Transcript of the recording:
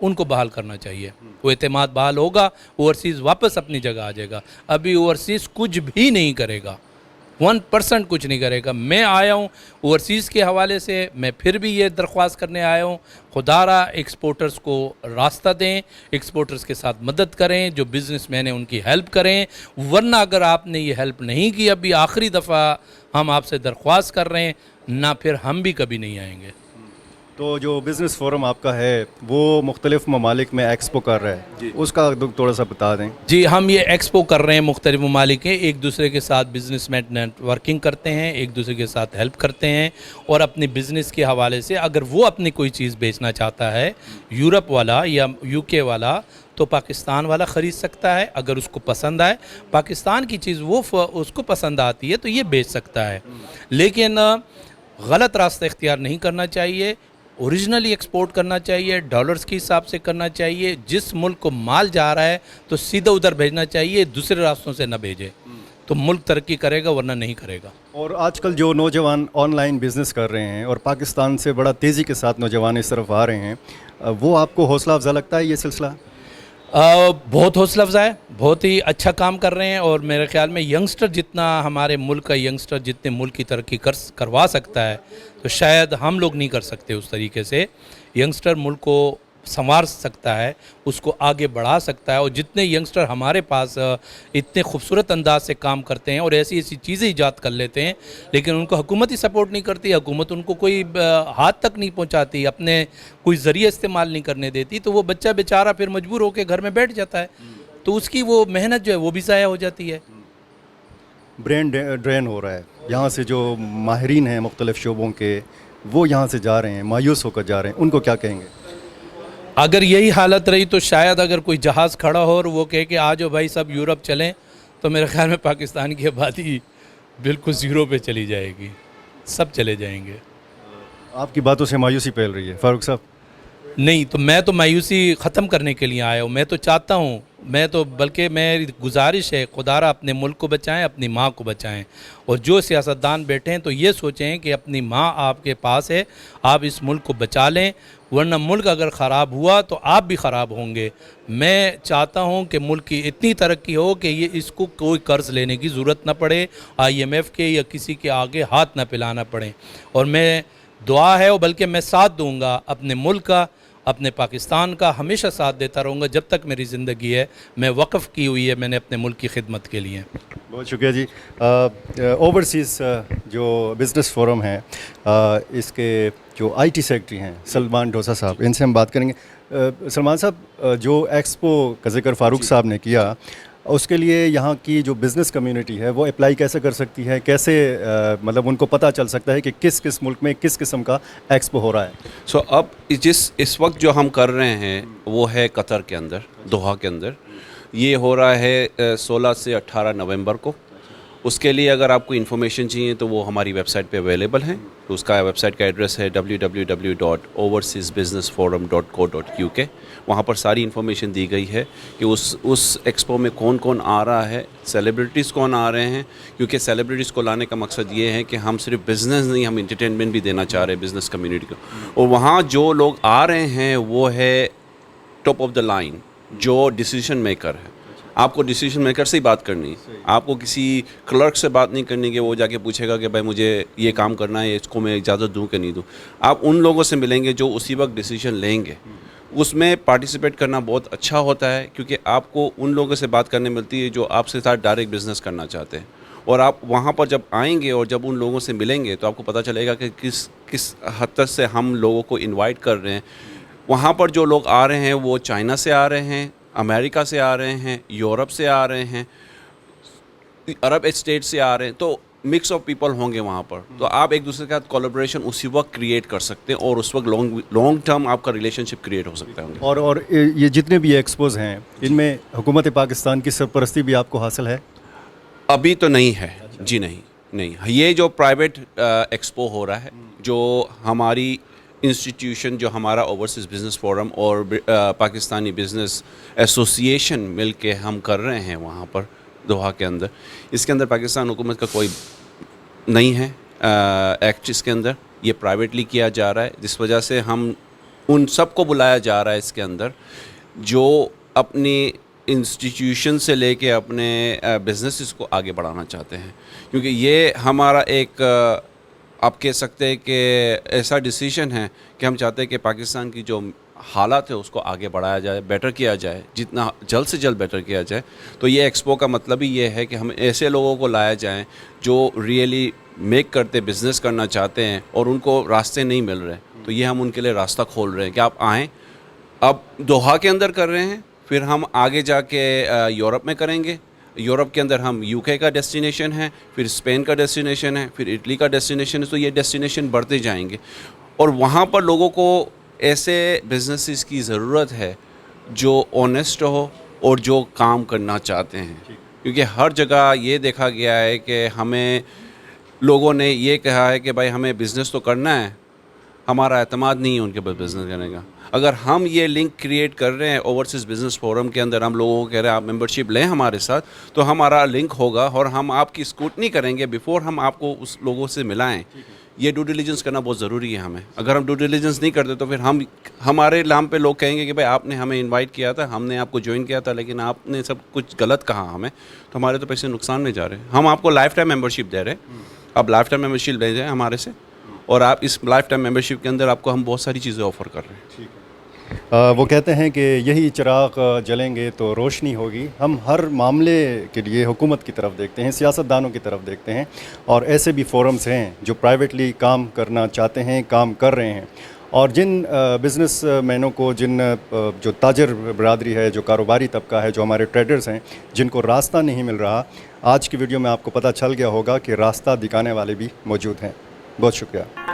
ان کو بحال کرنا چاہیے. وہ اعتماد بحال ہوگا, اوورسیز واپس اپنی جگہ آ جائے گا. ابھی اوورسیز کچھ بھی نہیں کرے گا, 1% کچھ نہیں کرے گا. میں آیا ہوں اوورسیز کے حوالے سے, میں پھر بھی یہ درخواست کرنے آیا ہوں, خدا را ایکسپورٹرز کو راستہ دیں, ایکسپورٹرز کے ساتھ مدد کریں, جو بزنس مین ہیں ان کی ہیلپ کریں. ورنہ اگر آپ نے یہ ہیلپ نہیں کی, ابھی آخری دفعہ ہم آپ سے درخواست کر رہے ہیں, نہ پھر ہم بھی کبھی نہیں آئیں گے. تو جو بزنس فورم آپ کا ہے وہ مختلف ممالک میں ایکسپو کر رہا ہے, اس کا تھوڑا سا بتا دیں. جی, ہم یہ ایکسپو کر رہے ہیں مختلف ممالک کے, ایک دوسرے کے ساتھ بزنس مین نیٹ ورکنگ کرتے ہیں, ایک دوسرے کے ساتھ ہیلپ کرتے ہیں, اور اپنی بزنس کے حوالے سے اگر وہ اپنی کوئی چیز بیچنا چاہتا ہے, یورپ والا یا یو کے والا, تو پاکستان والا خرید سکتا ہے. اگر اس کو پسند آئے, پاکستان کی چیز وہ اس کو پسند آتی ہے تو یہ بیچ سکتا ہے. لیکن غلط راستہ اختیار نہیں کرنا چاہیے, اوریجنلی ایکسپورٹ کرنا چاہیے, ڈالرز کے حساب سے کرنا چاہیے. جس ملک کو مال جا رہا ہے تو سیدھا ادھر بھیجنا چاہیے, دوسرے راستوں سے نہ بھیجے, تو ملک ترقی کرے گا, ورنہ نہیں کرے گا. اور آج کل جو نوجوان آن لائن بزنس کر رہے ہیں اور پاکستان سے بڑا تیزی کے ساتھ نوجوان اس طرف آ رہے ہیں, وہ آپ کو حوصلہ افزا لگتا ہے یہ سلسلہ؟ بہت حوصلہ افزا ہے, بہت ہی اچھا کام کر رہے ہیں. اور میرے خیال میں ینگسٹر جتنا, ہمارے ملک کا ینگسٹر جتنے ملک کی ترقی کروا سکتا ہے, تو شاید ہم لوگ نہیں کر سکتے اس طریقے سے. ینگسٹر ملک کو سنوار سکتا ہے, اس کو آگے بڑھا سکتا ہے. اور جتنے ینگسٹر ہمارے پاس اتنے خوبصورت انداز سے کام کرتے ہیں اور ایسی ایسی چیزیں ایجاد کر لیتے ہیں, لیکن ان کو حکومت ہی سپورٹ نہیں کرتی, حکومت ان کو کوئی ہاتھ تک نہیں پہنچاتی, اپنے کوئی ذریعہ استعمال نہیں کرنے دیتی, تو وہ بچہ بیچارہ پھر مجبور ہو کے گھر میں بیٹھ جاتا ہے, تو اس کی وہ محنت جو ہے وہ بھی ضائع ہو جاتی ہے. برین ڈرین ہو رہا ہے. یہاں سے جو ماہرین ہیں مختلف شعبوں کے, وہ یہاں سے جا رہے ہیں, مایوس ہو کر جا رہے ہیں, ان کو کیا کہیں گے؟ اگر یہی حالت رہی تو شاید اگر کوئی جہاز کھڑا ہو اور وہ کہے کہ آجو بھائی سب یورپ چلیں, تو میرے خیال میں پاکستان کی آبادی بالکل زیرو پہ چلی جائے گی, سب چلے جائیں گے. آپ کی باتوں سے مایوسی پھیل رہی ہے فاروق صاحب. نہیں, تو میں تو مایوسی ختم کرنے کے لیے آیا ہوں. میں تو چاہتا ہوں, بلکہ میری گزارش ہے, خدا را اپنے ملک کو بچائیں, اپنی ماں کو بچائیں. اور جو سیاستدان بیٹھے ہیں تو یہ سوچیں کہ اپنی ماں آپ کے پاس ہے, آپ اس ملک کو بچا لیں, ورنہ ملک اگر خراب ہوا تو آپ بھی خراب ہوں گے. میں چاہتا ہوں کہ ملک کی اتنی ترقی ہو کہ اس کو کوئی قرض لینے کی ضرورت نہ پڑے, IMF کے یا کسی کے آگے ہاتھ نہ پھیلانا پڑے. اور میں دعا ہے, اور بلکہ میں ساتھ دوں گا اپنے ملک کا, اپنے پاکستان کا, ہمیشہ ساتھ دیتا رہوں گا جب تک میری زندگی ہے. میں وقف کی ہوئی ہے میں نے اپنے ملک کی خدمت کے لیے. بہت شکریہ جی. اوورسیز جو بزنس فورم ہے, اس کے جو IT سیکرٹری ہیں سلمان ڈوسا صاحب, ان سے ہم بات کریں گے. سلمان صاحب, جو ایکسپو کا ذکر فاروق صاحب نے کیا, اس کے لیے یہاں کی جو بزنس کمیونٹی ہے وہ اپلائی کیسے کر سکتی ہے, کیسے مطلب ان کو پتہ چل سکتا ہے کہ کس کس ملک میں کس قسم کا ایکسپو ہو رہا ہے؟ اب اس وقت جو ہم کر رہے ہیں وہ ہے قطر کے اندر, دوحہ کے اندر. یہ ہو رہا ہے 16 سے 18 نومبر کو. اس کے لیے اگر آپ کو انفارمیشن چاہیے تو وہ ہماری ویب سائٹ پہ اویلیبل ہیں. اس کا ویب سائٹ کا ایڈریس ہے www.overseasbusinessforum.co.uk. وہاں پر ساری انفارمیشن دی گئی ہے کہ اس ایکسپو میں کون کون آ رہا ہے, سیلیبریٹیز کون آ رہے ہیں, کیونکہ سیلیبریٹیز کو لانے کا مقصد یہ ہے کہ ہم صرف بزنس نہیں, ہم انٹرٹینمنٹ بھی دینا چاہ رہے ہیں بزنس کمیونٹی کو. اور وہاں جو لوگ آ رہے ہیں وہ ہے ٹاپ آف دا لائن, جو ڈیسیجن میکر ہے. آپ کو ڈیسیجن میکر سے ہی بات کرنی ہے, آپ کو کسی کلرک سے بات نہیں کرنی کہ وہ جا کے پوچھے گا کہ بھائی مجھے یہ کام کرنا ہے, اس کو میں اجازت دوں کہ نہیں دوں. آپ ان لوگوں سے ملیں گے جو اسی وقت ڈیسیجن لیں گے. اس میں پارٹیسپیٹ کرنا بہت اچھا ہوتا ہے, کیونکہ آپ کو ان لوگوں سے بات کرنے ملتی ہے جو آپ سے ساتھ ڈائریکٹ بزنس کرنا چاہتے ہیں. اور آپ وہاں پر جب آئیں گے اور جب ان لوگوں سے ملیں گے تو آپ کو پتہ چلے گا کہ کس حد تک سے ہم لوگوں کو انوائٹ کر رہے ہیں. وہاں پر جو لوگ آ رہے ہیں وہ چائنا سے آ رہے ہیں, امریکہ سے آ رہے ہیں, یورپ سے آ رہے ہیں, عرب اسٹیٹ سے آ رہے ہیں. تو مکس آف پیپل ہوں گے وہاں پر. تو آپ ایک دوسرے کے ساتھ کولیبریشن اسی وقت کریٹ کر سکتے ہیں, اور اس وقت لانگ ٹرم آپ کا ریلیشن شپ کریٹ ہو سکتا ہے. اور یہ جتنے بھی ایکسپوز ہیں ان میں حکومت پاکستان کی سرپرستی بھی آپ کو حاصل ہے؟ ابھی تو نہیں ہے جی, نہیں. یہ جو پرائیویٹ ایکسپو ہو رہا ہے, جو ہماری انسٹیٹیوشن, جو ہمارا اوورسیز بزنس فورم اور پاکستانی بزنس ایسوسیشن مل کے ہم کر رہے ہیں وہاں پر دوحہ کے اندر, اس کے اندر پاکستان حکومت کا کوئی نہیں ہے ایکٹ. اس کے اندر یہ پرائیویٹلی کیا جا رہا ہے, جس وجہ سے ہم ان سب کو بلایا جا رہا ہے اس کے اندر جو اپنی انسٹیٹیوشن سے لے کے اپنے بزنسز کو آگے بڑھانا چاہتے ہیں، کیونکہ یہ ہمارا ایک آپ کہہ سکتے ہیں کہ ایسا ڈیسیژن ہے کہ ہم چاہتے ہیں کہ پاکستان کی جو حالات ہے اس کو آگے بڑھایا جائے، بیٹر کیا جائے، جتنا جلد سے جلد بیٹر کیا جائے. تو یہ ایکسپو کا مطلب ہی یہ ہے کہ ہم ایسے لوگوں کو لایا جائیں جو ریئلی میک کرتے بزنس کرنا چاہتے ہیں اور ان کو راستے نہیں مل رہے، تو یہ ہم ان کے لیے راستہ کھول رہے ہیں کہ آپ آئیں. اب دوحہ کے اندر کر رہے ہیں، پھر ہم آگے جا کے یورپ میں کریں گے. یورپ کے اندر ہم UK کا ڈیسٹینیشن ہے، پھر اسپین کا ڈیسٹینیشن ہے، پھر اٹلی کا ڈیسٹینیشن ہے. تو یہ ڈیسٹینیشن بڑھتے جائیں گے اور وہاں پر لوگوں کو ایسے بزنسز کی ضرورت ہے جو آنیسٹ ہو اور جو کام کرنا چاہتے ہیں. کیونکہ ہر جگہ یہ دیکھا گیا ہے کہ ہمیں لوگوں نے یہ کہا ہے کہ بھائی ہمیں بزنس تو کرنا ہے، ہمارا اعتماد نہیں ہے ان کے پاس بزنس کرنے کا. اگر ہم یہ لنک کریٹ کر رہے ہیں اوورسیز بزنس فورم کے اندر، ہم لوگوں کو کہہ رہے ہیں آپ ممبرشپ لیں ہمارے ساتھ، تو ہمارا لنک ہوگا اور ہم آپ کی اسکروٹنی کریں گے بیفور ہم آپ کو اس لوگوں سے ملائیں. یہ ڈیو ڈیلیجنس کرنا بہت ضروری ہے ہمیں. اگر ہم ڈیو ڈیلیجنس نہیں کرتے تو پھر ہمارے نام پہ لوگ کہیں گے کہ بھائی آپ نے ہمیں انوائٹ کیا تھا، ہم نے آپ کو جوائن کیا تھا، لیکن آپ نے سب کچھ غلط کہا ہمیں، تو ہمارے تو پیسے نقصان میں جا رہے ہیں. ہم آپ کو لائف ٹائم ممبرشپ دے رہے ہیں، آپ لائف ٹائم ممبرشپ لے جائیں ہمارے سے، اور آپ اس لائف ٹائم ممبرشپ کے اندر آپ کو ہم بہت ساری چیزیں آفر کر رہے ہیں. وہ کہتے ہیں کہ یہی چراغ جلیں گے تو روشنی ہوگی. ہم ہر معاملے کے لیے حکومت کی طرف دیکھتے ہیں، سیاستدانوں کی طرف دیکھتے ہیں، اور ایسے بھی فورمز ہیں جو پرائیویٹلی کام کرنا چاہتے ہیں، کام کر رہے ہیں. اور جن بزنس مینوں کو، جو تاجر برادری ہے، جو کاروباری طبقہ ہے، جو ہمارے ٹریڈرز ہیں، جن کو راستہ نہیں مل رہا، آج کی ویڈیو میں آپ کو پتہ چل گیا ہوگا کہ راستہ دکھانے والے بھی موجود ہیں. بہت شکریہ.